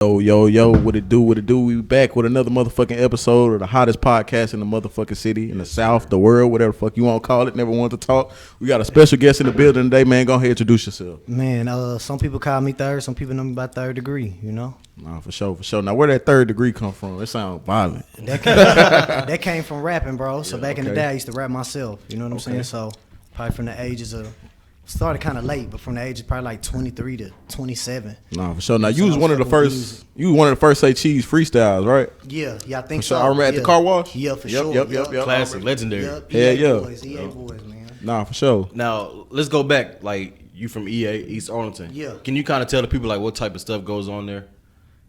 Yo, what it do? We back with another motherfucking episode of the hottest podcast in the motherfucking city, in the South, the world, whatever the fuck you want to call it. Never want to talk. We got a special guest in the building today, man. Go ahead, introduce yourself. Man, some people call me third, some people know me by third degree, you know? Nah, for sure. Now, where that third degree come from? It sounds violent. That came from rapping, bro. So back in the day, I used to rap myself, you know what I'm saying? So probably from the ages of, started kind of late, but from the age of probably like 23 to 27. Nah, for sure. Now, you was one of the first Saycheesetv freestyles, right? Yeah, I think so. so. I remember at the car wash? Yeah, for sure. Yep. Classic, legendary. Yep, Yeah. Boys, EA boys, man. Nah, for sure. Now, let's go back. Like, you from EA, East Arlington. Yeah. Can you kind of tell the people, like, what type of stuff goes on there?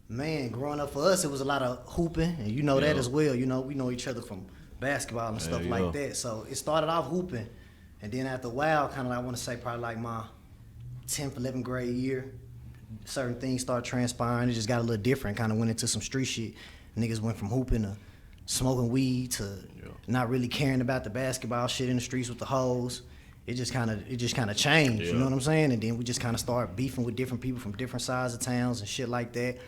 Man, growing up for us, it was a lot of hooping, and you know that as well. You know, we know each other from basketball and stuff like that. So it started off hooping, and then after a while, kind of I want to say probably like my 10th, 11th grade year, certain things started transpiring. It just got a little different. Kind of went into some street shit. Niggas went from hooping to smoking weed to not really caring about the basketball shit in the streets with the hoes. It just kind of changed. You know what I'm saying? And then we just kind of started beefing with different people from different sides of towns and shit like that.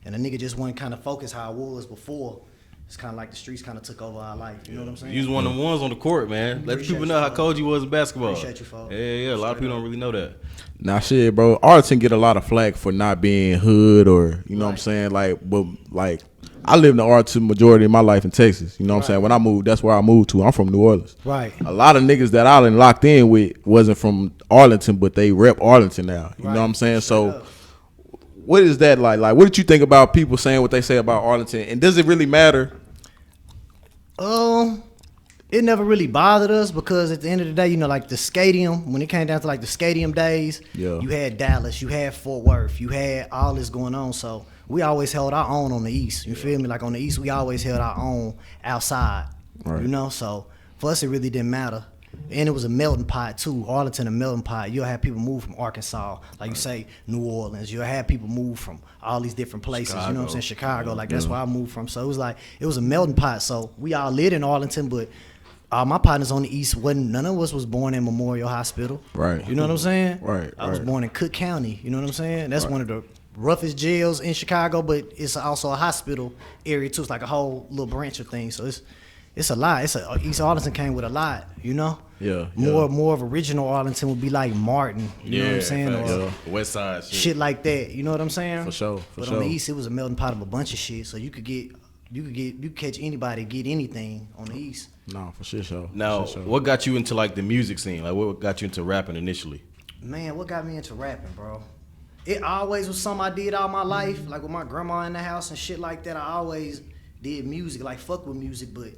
And the nigga just wasn't kind of focused how I was before. It's kind of like the streets kind of took over our life. You know what I'm saying? You was one of the ones on the court, man. Let people know how cold you was in basketball. Appreciate you, folks. Yeah. A lot of people don't really know that. Nah, shit, bro. Arlington get a lot of flack for not being hood or, you know what I'm saying? But I lived in Arlington majority of my life in Texas. You know what I'm saying? When I moved, that's where I moved to. I'm from New Orleans. Right. A lot of niggas that I done locked in with wasn't from Arlington, but they rep Arlington now. You know what I'm saying? So what is that like? Like, what did you think about people saying what they say about Arlington? And does it really matter? It never really bothered us because at the end of the day, you know, like the stadium, when it came down to like the stadium days, you had Dallas, you had Fort Worth, you had all this going on. So we always held our own on the East. You feel me? Like on the East, we always held our own outside. Right. You know, so for us, it really didn't matter. And it was a melting pot too. Arlington, a melting pot. You'll have people move from Arkansas, like you say, New Orleans. You'll have people move from all these different places. You know what I'm saying? Chicago. Like that's where I moved from. So it was like it was a melting pot. So we all lived in Arlington, but all my partners on the East none of us was born in Memorial Hospital. Right. You know what I'm saying? Right. I was born in Cook County. You know what I'm saying? That's one of the roughest jails in Chicago, but it's also a hospital area too. It's like a whole little branch of things. So it's a lot. East Arlington came with a lot, you know? Yeah. More of original Arlington would be like Martin, you know what I'm saying? Or West Side shit like that, you know what I'm saying? For sure. But on the East, it was a melting pot of a bunch of shit. So you could catch anybody, get anything on the East. No, for sure. Now, what got you into like the music scene? Like, what got you into rapping initially? Man, what got me into rapping, bro? It always was something I did all my life. Like with my grandma in the house and shit like that, I always did music, like fuck with music, but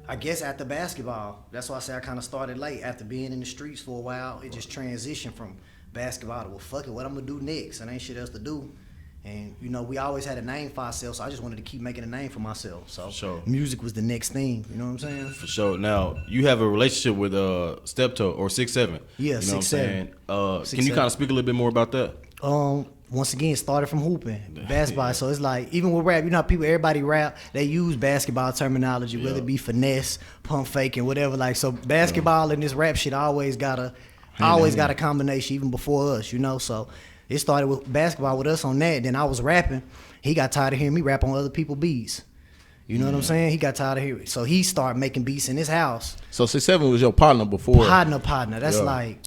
I guess after basketball, that's why I say I kind of started late. After being in the streets for a while, it just transitioned from basketball to, well, fuck it, what I'm going to do next? And ain't shit else to do. And, you know, we always had a name for ourselves, so I just wanted to keep making a name for myself. So music was the next thing, you know what I'm saying? For sure. Now, you have a relationship with Steptoe or 6'7". Yeah, you know 6'7". Can you kind of speak a little bit more about that? Once again, started from hooping, basketball. So it's like, even with rap, you know how everybody rap, they use basketball terminology, whether it be finesse, pump faking, whatever. Like, so basketball and this rap shit always got a combination, even before us, you know? So it started with basketball with us on that. Then I was rapping. He got tired of hearing me rap on other people's beats. You know what I'm saying? He got tired of hearing it. So he started making beats in his house. So 6'7" was your partner before? Partner. That's like...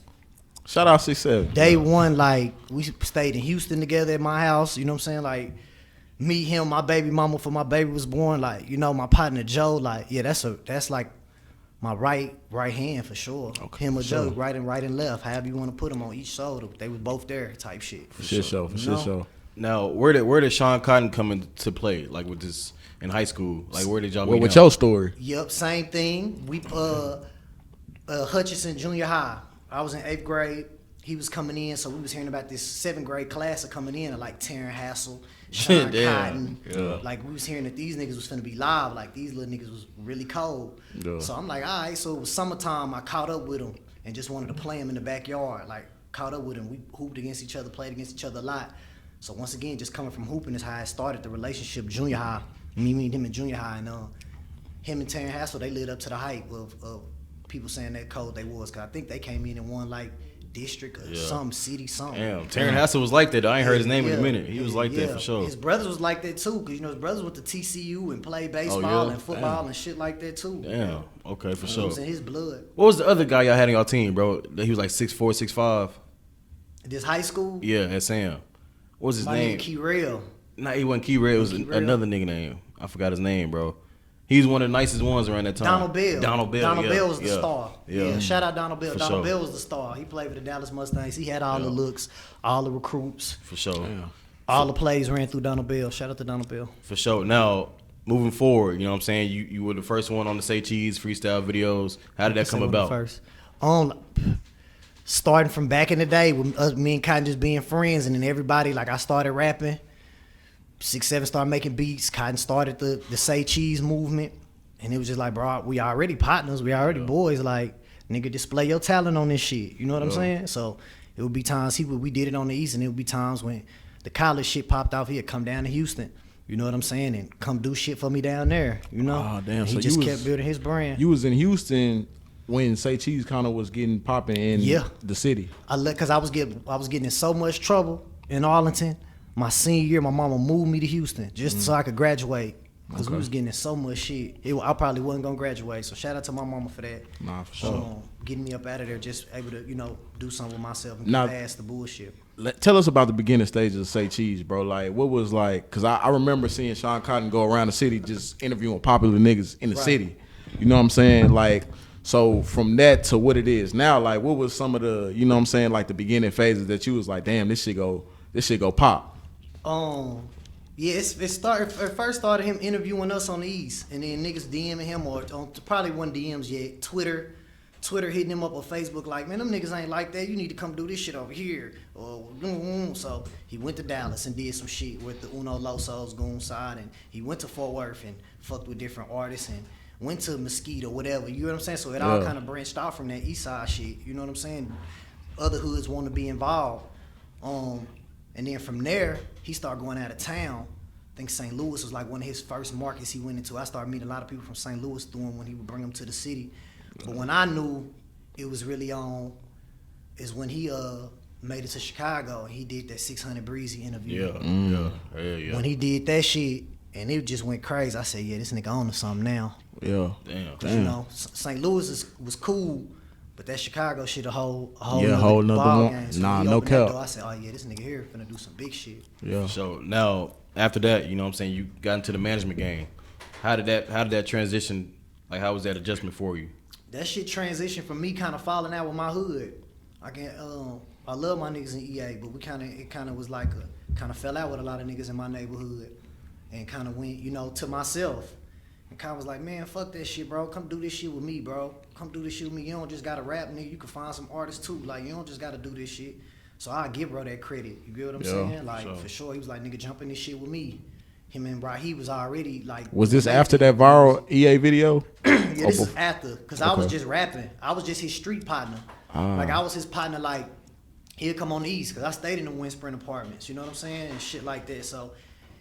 Shout out 6'7". Day one, like, we stayed in Houston together at my house, you know what I'm saying? Like, me, him, my baby mama for my baby was born, like, you know, my partner Joe, like, yeah, that's like my right hand for sure. Okay, him or Joe, right and left, however you want to put them on each shoulder. They was both there type shit. For sure. Now, where did Sean Cotton come into play, like with this in high school? Like, where did y'all meet with your story? Yep, same thing. We, Hutchinson Junior High. I was in 8th grade. He was coming in, so we was hearing about this 7th grade class of coming in, like Terrence Hassel, Sean Cotton. Yeah. Like, we was hearing that these niggas was finna be live. Like, these little niggas was really cold. Yeah. So I'm like, all right. So it was summertime. I caught up with him and just wanted to play him in the backyard. Like, caught up with him. We hooped against each other, played against each other a lot. So once again, just coming from hooping is how I started the relationship. Junior high, me and him in junior high, and him and Terrence Hassel, they lived up to the hype of people saying that cold they was. Cause I think they came in and won like district or some city, something. Damn, Terrence Hassel was like that. I ain't heard his name in a minute. He was like that for sure. His brothers was like that too, cause his brothers went to TCU and played baseball and football and shit like that too. Damn. Okay, for sure. It was in his blood. What was the other guy y'all had on y'all team, bro? He was like 6'4", 6'5". This high school? Yeah, at Sam. What was his name? Keyrell. Nah, he wasn't Keyrell. It was another nigga name. I forgot his name, bro. He's one of the nicest ones around that time. Donald Bell. Donald Bell was the star. Yeah. Shout out Donald Bell. For Donald sure. Bell was the star. He played for the Dallas Mustangs. He had all the looks, all the recruits. For sure. All the plays ran through Donald Bell. Shout out to Donald Bell. For sure. Now, moving forward, you know what I'm saying? You were the first one on the Say Cheese freestyle videos. How did that come about? First. Starting from back in the day with us, me and Cotton just being friends, and then everybody, like I started rapping. 6'7" started making beats. Cotton started the Say Cheese movement. And it was just like, bro, we already partners. We already boys. Like, nigga, display your talent on this shit. You know what I'm saying? So it would be times we did it on the East, and it would be times when the college shit popped off, he'd come down to Houston. You know what I'm saying? And come do shit for me down there. You know? Oh, damn. And he So just kept building his brand. You was in Houston when Say Cheese kind of was getting popping in the city. Because I was getting in so much trouble in Arlington. My senior year, my mama moved me to Houston just so I could graduate. Because we was getting in so much shit. I probably wasn't going to graduate. So shout out to my mama for that. Nah, for sure. Getting me up out of there, just able to, do something with myself and get past the bullshit. Tell us about the beginning stages of Say Cheese, bro. Like, what was like, because I remember seeing Sean Cotton go around the city just interviewing popular niggas in the city. You know what I'm saying? Like, so from that to what it is now, like, what was some of the, you know what I'm saying, like the beginning phases that you was like, damn, this shit go pop? Yeah, it first started him interviewing us on the East, and then niggas DMing him, or probably wasn't DMs yet, Twitter hitting him up on Facebook like, man, them niggas ain't like that. You need to come do this shit over here. So he went to Dallas and did some shit with the Uno Losos Goon side, and he went to Fort Worth and fucked with different artists and went to Mesquite or whatever. You know what I'm saying? So it all kind of branched off from that East Side shit. You know what I'm saying? Other hoods want to be involved. And then from there, he started going out of town. I think St. Louis was like one of his first markets he went into. I started meeting a lot of people from St. Louis through him when he would bring them to the city. But when I knew it was really on is when he made it to Chicago and he did that 600 Breezy interview. Yeah. When he did that shit and it just went crazy, I said, yeah, this nigga on to something now. Yeah. Damn. St. Louis was cool, but that Chicago shit a whole nother ball one. game. So Nah, he no opened that cap. door, I said, oh yeah, this nigga here finna do some big shit. Yeah. So now after that, you know what I'm saying, you got into the management game. How did that transition, like how was that adjustment for you? That shit transitioned from me kind of falling out with my hood. I love my niggas in EA, but it kind of was like kind of fell out with a lot of niggas in my neighborhood, and kind of went, to myself, and kind of was like, man, fuck that shit, bro. Come do this shit with me, bro. Come do this shit with me. You don't just gotta rap, nigga. You can find some artists too. Like, you don't just gotta do this shit. So I give bro that credit. You get what I'm saying? Like, for sure, he was like, nigga, jump in this shit with me. Him and Rahi was already like. Was this after that viral EA video? Yeah, this is after, cause I was just rapping. I was just his street partner. Like I was his partner. Like he'll come on the East, cause I stayed in the Windspring apartments. You know what I'm saying, and shit like that. So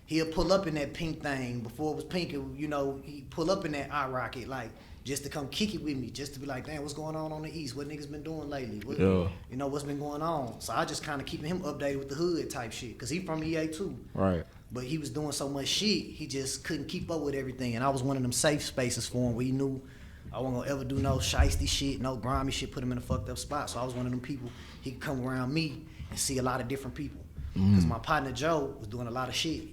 he'll pull up in that pink thing before it was pink. He pull up in that iRocket like just to come kick it with me, just to be like, damn, what's going on the East? What niggas been doing lately? What's been going on? So I just kind of keeping him updated with the hood type shit, cause he from EA too. Right. But he was doing so much shit, he just couldn't keep up with everything. And I was one of them safe spaces for him where he knew I wasn't gonna ever do no shiesty shit, no grimy shit, put him in a fucked up spot. So I was one of them people, he could come around me and see a lot of different people. Because my partner Joe was doing a lot of shit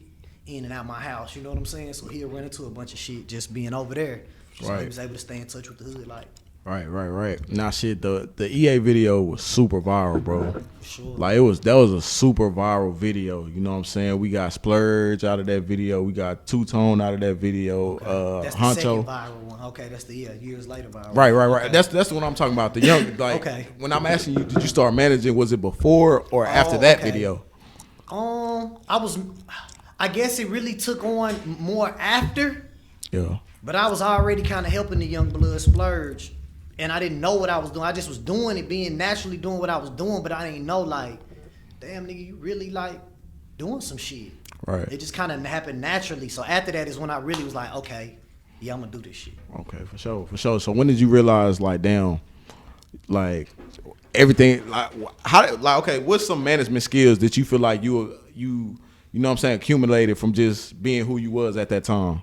in and out my house, you know what I'm saying? So he'll run into a bunch of shit just being over there. So he was able to stay in touch with the hood, like. Right. Now shit, the EA video was super viral, bro. For sure. Like that was a super viral video. You know what I'm saying? We got Splurge out of that video. We got Two Tone out of that video. That's the Honcho. second viral one. Okay, that's the years later viral. Right. Okay. That's the one I'm talking about. The young like when I'm asking you, did you start managing? Was it before or after that video? I guess it really took on more after. Yeah. But I was already kind of helping the young blood Splurge. And I didn't know what I was doing. I just was doing it, being naturally doing what I was doing, but I didn't know, like, damn, nigga, you really, like, doing some shit. Right. It just kind of happened naturally. So after that is when I really was like, okay, yeah, I'm going to do this shit. Okay, for sure. So when did you realize, like, damn, like, everything like how like okay, what's some management skills that you feel like you know what I'm saying accumulated from just being who you was at that time?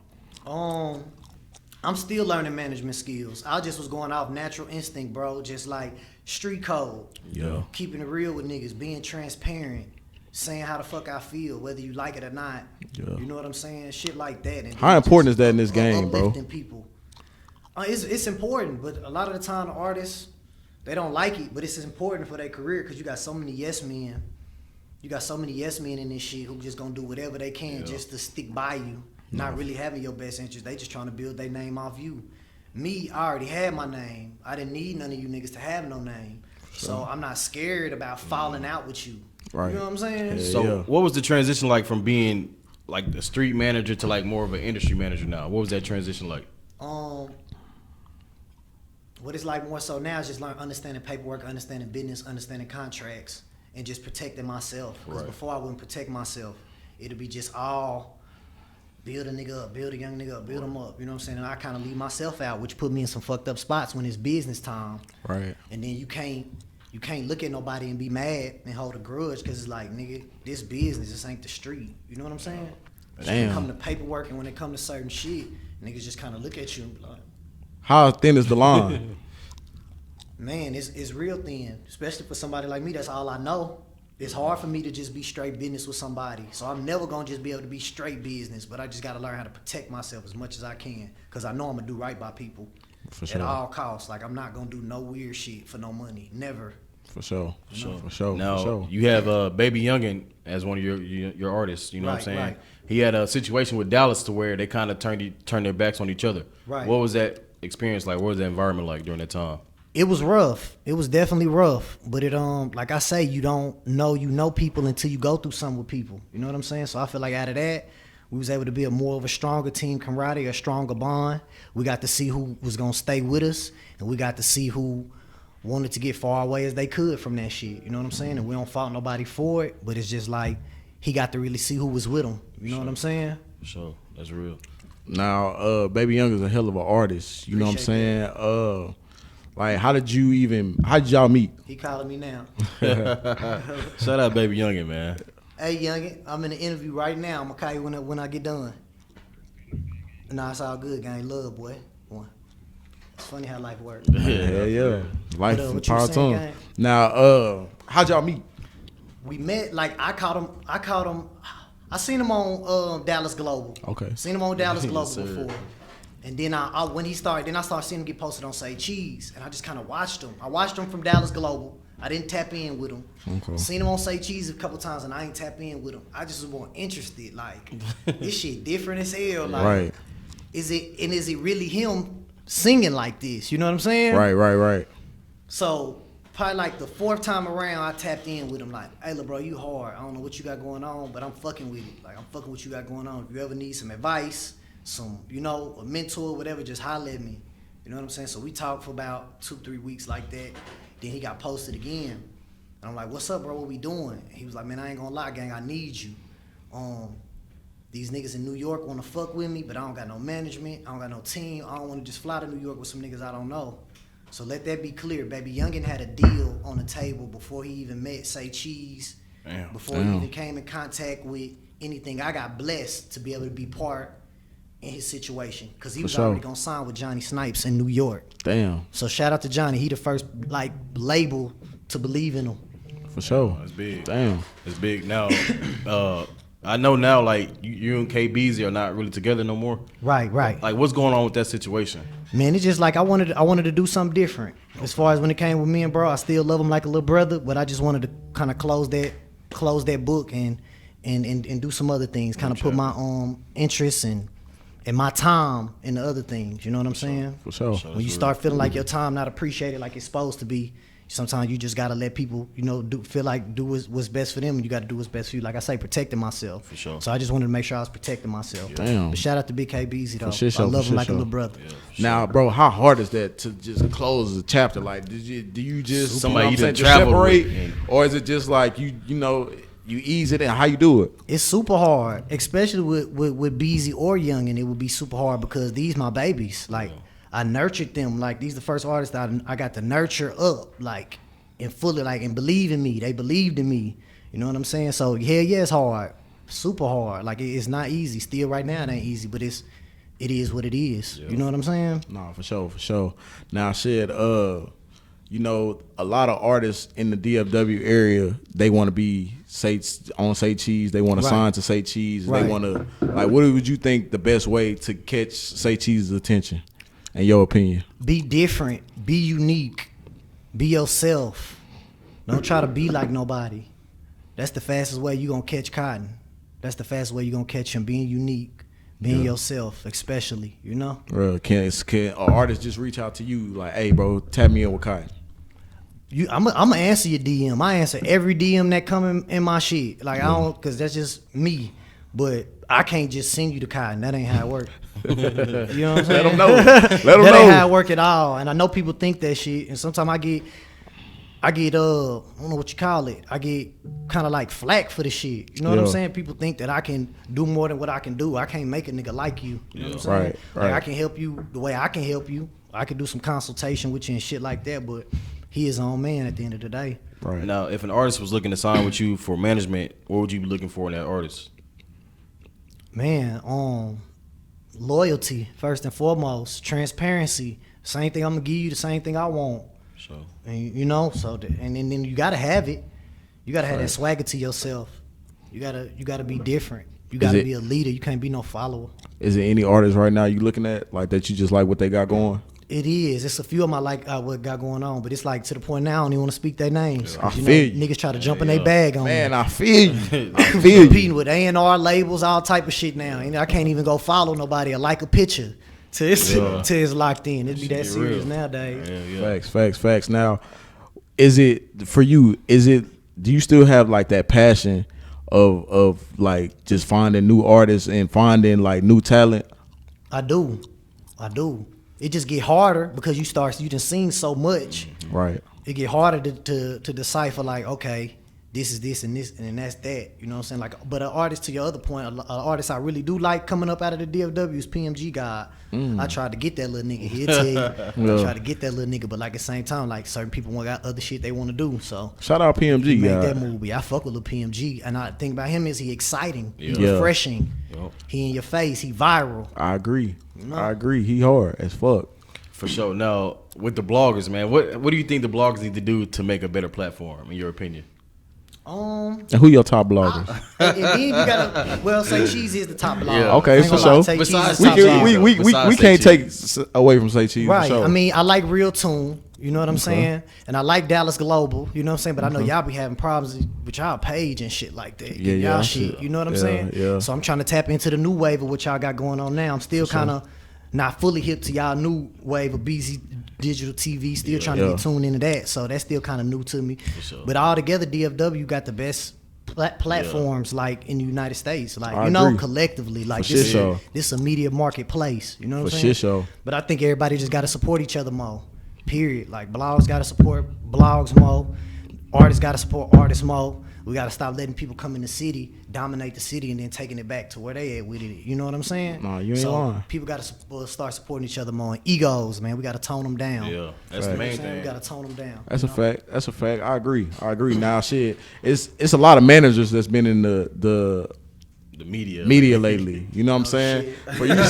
I'm still learning management skills. I just was going off natural instinct, bro. Just like street code. Yeah. Keeping it real with niggas, being transparent, saying how the fuck I feel, whether you like it or not. Yeah. You know what I'm saying? Shit like that. And How important is that in this game, bro? Uplifting people. It's important, but a lot of the time the artists, they don't like it, but it's important for their career because you got so many yes men. You got so many yes men in this shit who just gonna do whatever they can just to stick by you. Not really having your best interest. They just trying to build their name off you. Me, I already had my name. I didn't need none of you niggas to have no name. So I'm not scared about falling out with you. Right. You know what I'm saying? So what was the transition like from being like the street manager to like more of an industry manager now? What was that transition like? What it's like more so now is just understanding paperwork, understanding business, understanding contracts, and just protecting myself. Because before I wouldn't protect myself. It'd be just all build a nigga up, build a young nigga up, build him up. You know what I'm saying? And I kind of leave myself out, which put me in some fucked up spots when it's business time. Right. And then you can't look at nobody and be mad and hold a grudge because it's like, nigga, this business, this ain't the street. You know what I'm saying? When it come to paperwork and when it come to certain shit, niggas just kind of look at you and be like, how thin is the line? man, it's real thin, especially for somebody like me. That's all I know. It's hard for me to just be straight business with somebody. So I'm never going to just be able to be straight business, but I just got to learn how to protect myself as much as I can because I know I'm going to do right by people at all costs. Like, I'm not going to do no weird shit for no money. Never. For sure. Now, you have Baby Youngin as one of your artists, you know what I'm saying? Right. He had a situation with Dallas to where they kind of turned their backs on each other. Right. What was that experience like? What was the environment like during that time? It was rough. It was definitely rough. But it like I say, you don't know people until you go through something with people. You know what I'm saying? So I feel like out of that, we was able to build more of a stronger team camaraderie, a stronger bond. We got to see who was gonna stay with us, and we got to see who wanted to get far away as they could from that shit. You know what I'm saying? And we don't fault nobody for it, but it's just like he got to really see who was with him. You know what I'm saying? Sure, that's real. Now, Baby Young is a hell of an artist. You know what I'm saying? Like, how did y'all meet? He calling me now. Shout out Baby Youngin, man. Hey, Youngin, I'm in the interview right now. I'm gonna call you when I get done. Nah, it's all good, gang. Love, boy. It's funny how life works. Yeah. Life and what you power saying, tongue. gang? Now, how'd y'all meet? We met, like, I caught him. I seen him on Dallas Global. Okay. Seen him on Dallas Yes, Global sir. before. And then I started seeing him get posted on Saycheesetv, and I just kind of watched him. I watched him from Dallas Global. I didn't tap in with him. Okay. Seen him on Saycheesetv a couple times, and I ain't tap in with him. I just was more interested. Like, this shit different as hell. Like, Right. Is it really him singing like this? You know what I'm saying? Right. So probably like the fourth time around, I tapped in with him like, hey, little bro, you hard. I don't know what you got going on, but I'm fucking with it. Like, I'm fucking what you got going on. If you ever need some advice, a mentor, whatever, just holler at me. You know what I'm saying? So we talked for about 2-3 weeks like that. Then he got posted again. And I'm like, what's up, bro? What we doing? He was like, man, I ain't gonna lie, gang, I need you. These niggas in New York wanna fuck with me, but I don't got no management. I don't got no team. I don't wanna just fly to New York with some niggas I don't know. So let that be clear, baby. Youngin had a deal on the table before he even met Saycheesetv. Before he even came in contact with anything. I got blessed to be able to be part in his situation because he was already gonna sign with Johnny Snipes in New York. Damn. So shout out to Johnny. He the first like label to believe in him. For sure. That's big. Damn. It's big. Now, I know now, like, you and KBeezy are not really together no more. Right. Like, what's going on with that situation? Man, it's just like I wanted to do something different. As far as when it came with me and bro, I still love him like a little brother, but I just wanted to kind of close that book and do some other things. Kind of put my interests and my time in the other things. You know what I'm saying? For sure. When you start feeling like your time not appreciated like it's supposed to be, sometimes you just gotta let people, do what's best for them, and you gotta do what's best for you. Like I say, protecting myself. For sure. So I just wanted to make sure I was protecting myself. Damn. But shout out to BigKayBeezy though. For sure, I love for him like sure. a little brother. Now, bro, how hard is that to just close the chapter? Like, do you just Somebody you done just traveled separate, with, or is it just like you ease it in? How you do it? It's super hard, especially with Beezy or Youngin. It would be super hard because these my babies. Like I nurtured them. Like these the first artists that I got to nurture up. Like and fully like and believe in me. They believed in me. You know what I'm saying? So hell yeah, it's hard, super hard. Like it's not easy. Still right now, it ain't easy, but it is what it is. Yeah. You know what I'm saying? No, for sure. Now, shit, you know, a lot of artists in the DFW area, they want to be on Say Cheese. They want to sign to Say Cheese. Right. They want to, like, what would you think the best way to catch Say Cheese's attention, in your opinion? Be different. Be unique. Be yourself. Don't try to be like nobody. That's the fastest way you going to catch Cotton. That's the fastest way you going to catch him, being unique. Being yourself, especially, you know? Can an artist just reach out to you like, hey, bro, tap me in with Cotton? I'm going to answer your DM. I answer every DM that come in my shit. Like, I don't, because that's just me. But I can't just send you the Cotton. That ain't how it works. You know what I'm saying? Let them know. That ain't how it work at all. And I know people think that shit. And sometimes I get I don't know what you call it. I get kind of like flack for the shit. You know what I'm saying? People think that I can do more than what I can do. I can't make a nigga like you. You know what I'm saying? Right. Like I can help you the way I can help you. I can do some consultation with you and shit like that, but he is his own man at the end of the day. Right. Now, if an artist was looking to sign with you for management, what would you be looking for in that artist? Man, loyalty, first and foremost. Transparency. Same thing I'm going to give you, the same thing I want. Sure. And you know, and then you gotta have it. You gotta have that swagger to yourself. You gotta be different. You gotta be a leader. You can't be no follower. Is there any artists right now you looking at like that you just like what they got going? It is. It's a few of them I like what got going on, but it's like to the point now I don't even want to speak their names. I feel you. Niggas try to jump in their bag on me. Man, I feel you. I feel you. Competing with A&R labels, all type of shit now. And I can't even go follow nobody or like a picture. Till it's locked in. It'd be that serious nowadays. Facts. Now, is it for you? Do you still have like that passion of like just finding new artists and finding like new talent? I do. It just get harder because you done seen so much. Right. It get harder to decipher like, okay, this is this and this and that's that. You know what I'm saying? Like, but an artist, to your other point, an artist I really do like coming up out of the DFW is PMG God. I tried to get that little nigga. He'll tell you. I tried to get that little nigga, but like at the same time, like certain people got other shit they want to do. So shout out PMG. He made that movie. I fuck with little PMG, and I think about him is he exciting, he refreshing, he in your face, he viral. I agree. He hard as fuck. For sure. Now with the bloggers, man, what do you think the bloggers need to do to make a better platform, in your opinion? And who your top bloggers? And then you gotta Saycheesetv is the top blogger. Yeah. Okay, for sure. We can't take away from Saycheesetv. Right. For sure. I mean, I like Real Tune. You know what I'm saying? And I like Dallas Global. You know what I'm saying? But I know y'all be having problems with y'all page and shit like that. Y'all shit. You know what I'm saying? Yeah. So I'm trying to tap into the new wave of what y'all got going on now. I'm still kind of not fully hip to y'all new wave of BZ digital TV. Still trying to get tuned into that. So that's still kind of new to me. Sure. But all together, DFW got the best platforms like in the United States. Like, I agree. collectively. Like this is a media marketplace. You know what I'm saying? But I think everybody just got to support each other more. Period. Like blogs got to support blogs more. Artists got to support artists more. We got to stop letting people come in the city, dominate the city, and then taking it back to where they at with it. You know what I'm saying? No, you ain't lying. People got to start supporting each other more. And egos, man, we got to tone them down. Yeah, that's the main thing. We got to tone them down. That's a fact. I agree. Now, shit, it's a lot of managers that's been in the media lately. You know what I'm saying? But you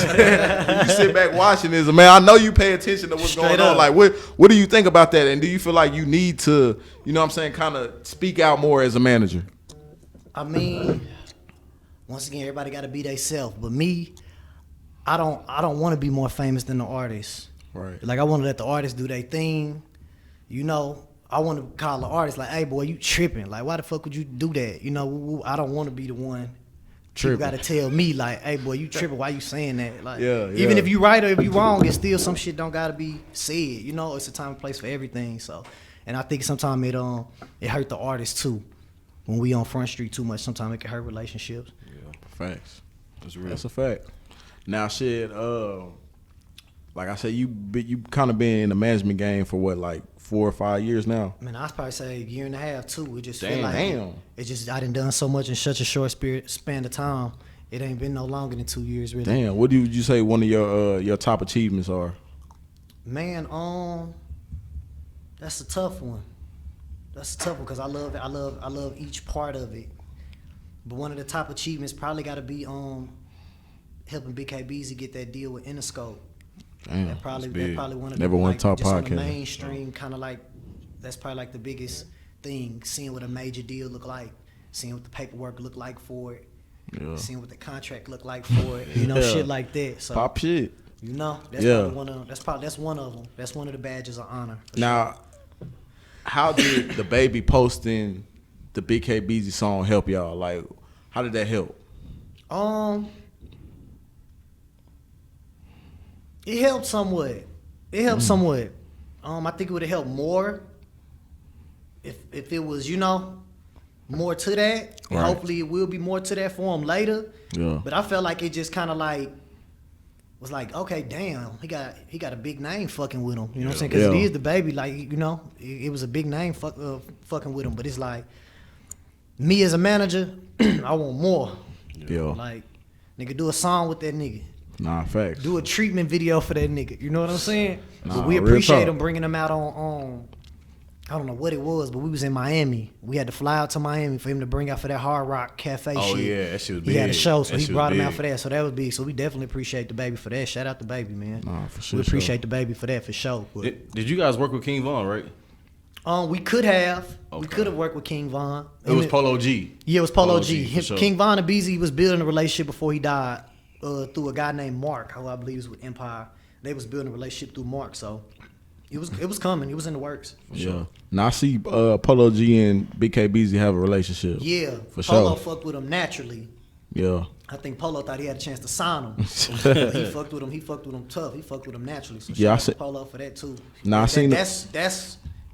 sit back watching this, man. I know you pay attention to what's going on. Like, what do you think about that? And do you feel like you need to, you know what I'm saying, kind of speak out more as a manager? I mean, once again, everybody got to be themselves. But me, I don't want to be more famous than the artist. Right. Like, I want to let the artists do their thing. You know, I want to call the artist like, hey, boy, you tripping. Like, why the fuck would you do that? You know, I don't want to be the one. You got to tell me like, hey, boy, you tripping. Why you saying that? Like, even if you right or if you wrong, it's still some shit don't got to be said. You know, it's a time and place for everything. So, and I think sometimes it hurt the artist too. When we on Front Street too much, sometimes it can hurt relationships. Yeah, facts. That's a fact. Now, shit, like I said, you kind of been in the management game for what, like 4 or 5 years now? Man, I'd probably say a year and a half too. It just feel like it just I done so much in such a short span of time. It ain't been no longer than 2 years really. Damn, what would you say one of your top achievements are? Man, that's a tough one. that's a tough one because I love it. I love each part of it. But one of the top achievements probably got to be helping BigKayBeezy get that deal with Interscope. Damn, that probably one of Never the won like, top just on the podcast. mainstream kind of like that's probably like the biggest thing. Seeing what a major deal look like, seeing what the paperwork look like for it, seeing what the contract look like for it. You know, shit like that. So Pop shit. you know, that's probably one of them. That's one of the badges of honor. Now, how did the baby posting the BigKayBeezy song help y'all? Like, how did that help? It helped somewhat. I think it would have helped more if it was, more to that. And hopefully it will be more to that for him later. Yeah. But I felt like it just kind of like was like, okay, damn, he got a big name fucking with him. You know what I'm saying? Because it is the baby. Like, it was a big name fucking with him. But it's like, me as a manager, I want more. Yeah. Like, nigga, do a song with that nigga. Nah, facts. Do a treatment video for that nigga. You know what I'm saying? Nah, but we real appreciate talk. him bringing him out on I don't know what it was, but we was in Miami. We had to fly out to Miami for him to bring out for that Hard Rock Cafe shit. Oh yeah, that shit was big. He had a show, so That he shit brought was him out big. for that. So that was big. So we definitely appreciate the baby for that. Shout out the baby, man. Nah, for sure. We appreciate the baby for that for sure. But, Did you guys work with King Von, right? we could have. We Okay. could have worked with King Von. It was Polo G. Yeah, it was Polo Polo G. G, for sure. King Von and Beezy was building a relationship before he died through a guy named Mark, who I believe was with Empire. They was building a relationship through Mark, so it was coming. It was in the works. Yeah. Now I see Polo G and BigKayBeezy have a relationship. Yeah, For Polo sure. fucked with him naturally. Yeah. I think Polo thought he had a chance to sign him. He fucked with him. He fucked with him tough. He fucked with him naturally. So Yeah, I shout out see- to Polo for that too. Nah, I That- seen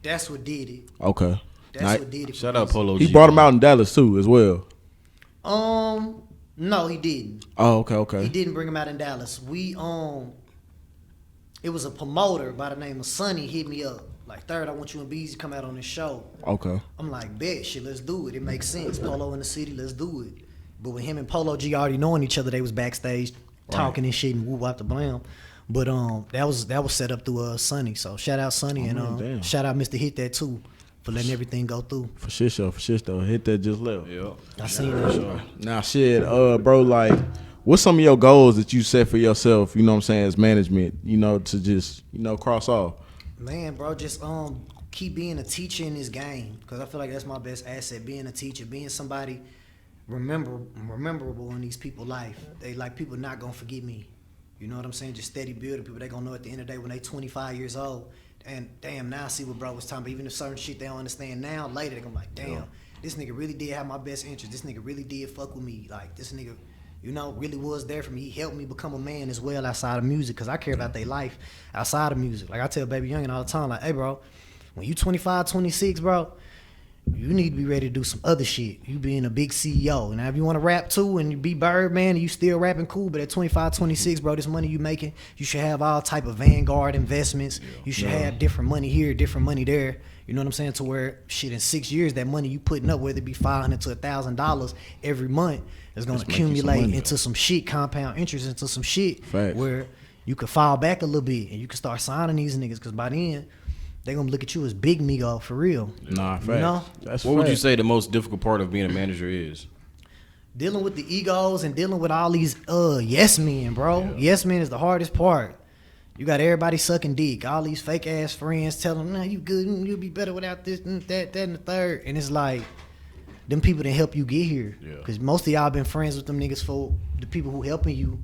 that's what did it. Okay. That's Now, what did it. Shout for out Beezy. Polo G. he brought him out in Dallas too, as well. No, he didn't. Oh, okay. He didn't bring him out in Dallas. It was a promoter by the name of Sonny hit me up. Like, Third, I want you and Beezy to come out on this show. Okay. I'm like, bet, shit, let's do it. It makes sense. Polo in the city, let's do it. But with him and Polo G already knowing each other, they was backstage talking and shit and woo wop the blam. But that was set up through Sonny. So shout out Sonny man, and damn. shout out Mr. Hit That too for letting everything go through. For shit show. Hit that just left. Yeah. I seen that. Now shit, bro, like, what's some of your goals that you set for yourself, you know what I'm saying, as management, to just, cross off? Man, bro, just keep being a teacher in this game because I feel like that's my best asset. Being a teacher, being somebody rememberable in these people's life. They like people not gonna forget me. You know what I'm saying? Just steady building people. They gonna know at the end of the day when they 25 years old. And damn, now I see what bro was talking about. Even if certain shit they don't understand now, later they gonna be like, damn, this nigga really did have my best interest. This nigga really did fuck with me. Like this nigga, really was there for me. He helped me become a man as well outside of music because I care about their life outside of music. Like I tell baby Youngin all the time, like, hey bro, when you 25, 26, bro, you need to be ready to do some other shit. You being a big CEO. Now, if you want to rap too and you be Birdman and you still rapping cool, but at 25, 26, bro, this money you making, you should have all type of Vanguard investments. You should have different money here, different money there. You know what I'm saying? To where, shit, in 6 years, that money you putting up, whether it be $500 to $1,000 every month, is going to Let's make you some accumulate money, into some shit, compound interest into some shit. Facts. Where you could fall back a little bit and you can start signing these niggas because by then, they gonna look at you as big Migo for real. Nah, facts. You know? That's What would you facts. say the most difficult part of being a manager is? Dealing with the egos and dealing with all these yes men, bro. Yeah. Yes men is the hardest part. You got everybody sucking dick. All these fake ass friends telling them, nah, you good, you'll be better without this and that and the third. And it's like, them people didn't help you get here. Yeah. Because most of y'all been friends with them niggas for the people who helping you.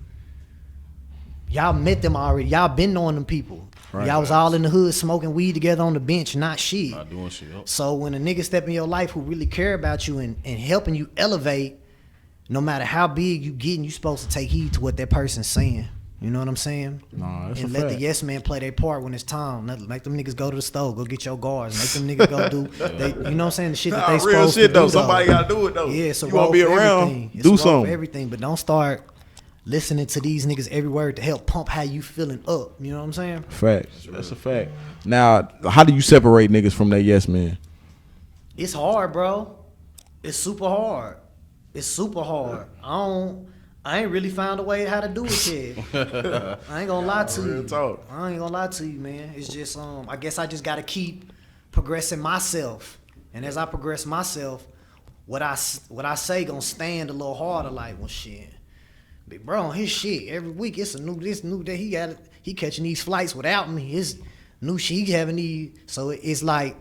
Y'all met them already. Y'all been knowing them people. Right. Y'all was all in the hood smoking weed together on the bench, not shit. Not doing shit. Yep. So when a nigga step in your life who really care about you and helping you elevate, no matter how big you getting, you supposed to take heed to what that person's saying. You know what I'm saying? Nah, that's And a let fact. the yes man play their part when it's time. Make them niggas go to the store, go get your guards. Make them niggas go do, they, you know what I'm saying? The shit that they Nah, real supposed shit to though. do, Somebody gotta do it though. Yeah, it's a you role wanna be for around, everything. It's do a role for something. everything, but don't start listening to these niggas every word to help pump how you feeling up. You know what I'm saying? Facts. That's a fact. Now, how do you separate niggas from that yes man? It's hard, bro. It's super hard. It's super hard. I ain't really found a way how to do it yet. I ain't gonna lie to Real you. talk. I ain't gonna lie to you, man. It's just I guess I just gotta keep progressing myself. And as I progress myself, what I say gonna stand a little harder. Like, well, shit, big bro, on his shit every week it's a new day. He catching these flights without me. His new shit he having these. So it's like,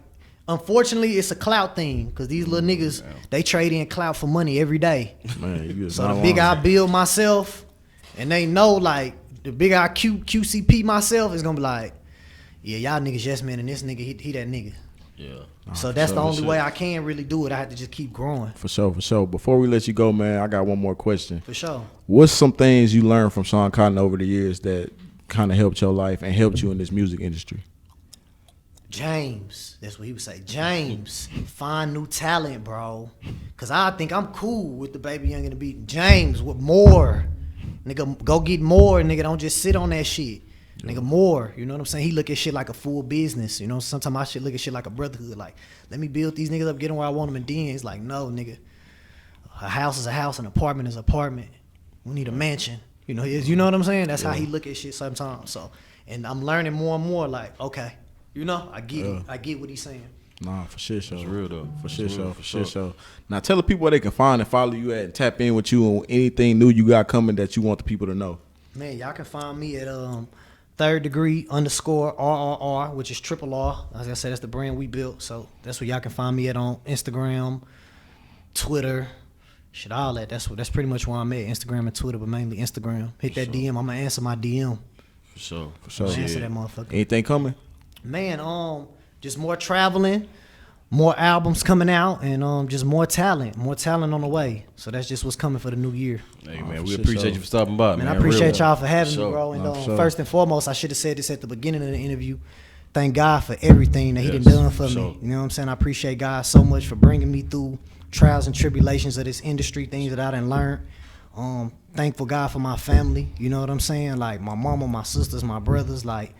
unfortunately, it's a clout thing because these little niggas they trade in clout for money every day. Man, so the bigger I build myself, and they know like the bigger I QCP myself, is gonna be like, yeah, y'all niggas yes man, and this nigga he that nigga. Yeah. So that's the only way I can really do it. I have to just keep growing. For sure. Before we let you go, man, I got one more question. For sure. What's some things you learned from Sean Cotton over the years that kind of helped your life and helped you in this music industry? James, that's what he would say. James, find new talent, bro. Cause I think I'm cool with the baby Youngin to beat. James, with more. Nigga, go get more, nigga. Don't just sit on that shit. Nigga, more. You know what I'm saying? He look at shit like a full business. You know, sometimes I should look at shit like a brotherhood. Like, let me build these niggas up, get them where I want them, and then it's like, no, nigga. A house is a house, an apartment is an apartment. We need a mansion. You know what I'm saying? That's how he look at shit sometimes. So, and I'm learning more and more. Like, okay, you know, I get it. I get what he's saying. Nah, for sure. It's real though. For sure. Now tell the people where they can find and follow you at and tap in with you on anything new you got coming that you want the people to know. Man, y'all can find me at 3rd Degree _RRR, which is triple R. As I said, that's the brand we built. So that's where y'all can find me at on Instagram, Twitter, shit, all that. That's pretty much where I'm at. Instagram and Twitter, but mainly Instagram. Hit that DM. I'm gonna answer my DM. For sure. I'm gonna answer that motherfucker. Anything coming? Man, just more traveling, more albums coming out, and just more talent on the way. So that's just what's coming for the new year. Hey man, we appreciate you for stopping by, man. I appreciate y'all for having me, Sure. bro. And first and foremost, I should have said this at the beginning of the interview. Thank God for everything that He done for me. You know what I'm saying? I appreciate God so much for bringing me through trials and tribulations of this industry, things that I done learned. Thankful God for my family. You know what I'm saying? Like my mama, my sisters, my brothers. Like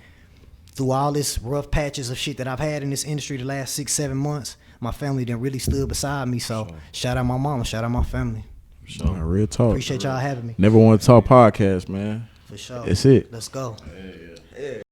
through all this rough patches of shit that I've had in this industry the last 6-7 months, my family done really stood beside me. So shout out my mama, shout out my family. Sure. Real talk. Appreciate y'all having me. Never Want to Talk podcast, man. For sure. That's it. Let's go. Yeah.